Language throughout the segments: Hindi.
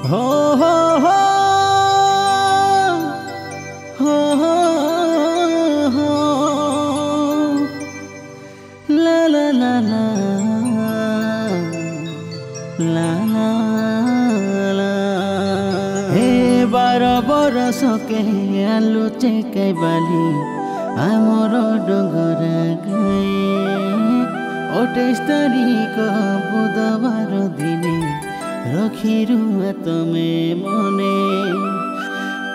हो हो हो हो हो हो ला ला ला ला ला ला ला हे 12 बरस के आलू चेकाई बाली आमर डोंगरा गाए 28 तारिख बुधवार दिने रखिरु तमे मने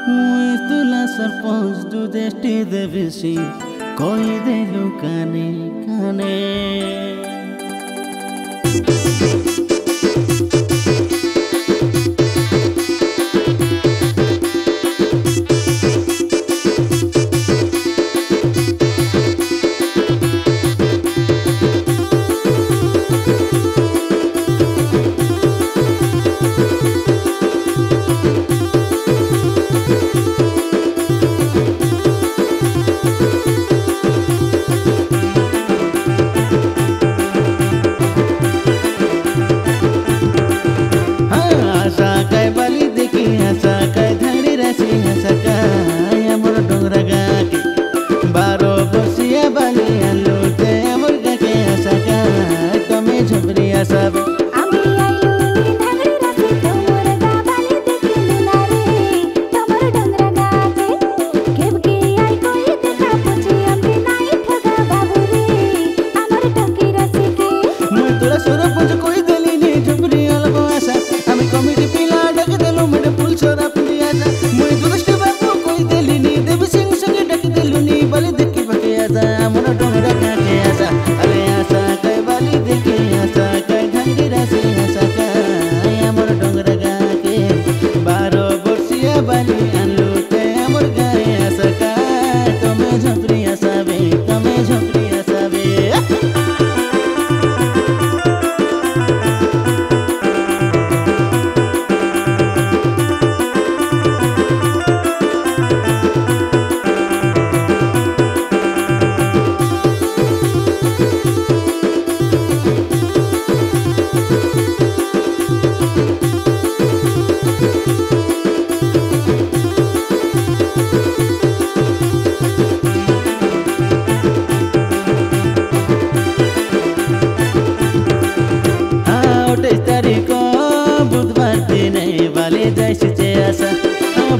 मुई तुला सरपंच दुदेष्टि देविसी कही देलु काने काने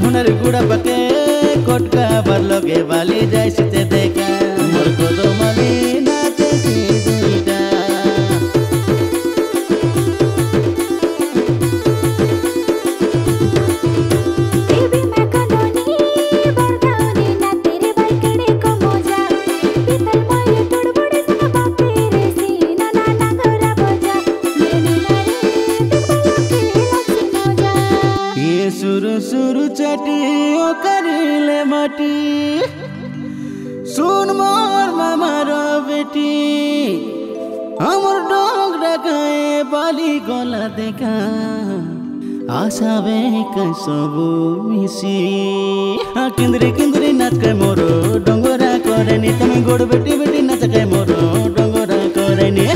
भुनर गुड़ा पके कोटका बर लगे वाली जैसे देखा मोर को दो मली नाचे सी दुईटा देवी मैं कलोनी बरगावनी ना तेरे बाइकड़े को मोजा पीतल मोरे तुड़बुड़े सब बापे रे सीना ना ना गोरा बोजा मेरे नारे तुम के लक्ष्मी मोजा ये सुरु सुरु चटी ओ करिले माटी सुन मोर मामार बेटी हमर डोंगरा गाए बाली गला देखा आशा बेक सबु मिसी किंदरी किंदरी नाच के मोरो डोंगरा करेनी तमे गोड़ बेटी बेटी नाच के मोरो डोंगरा करेनी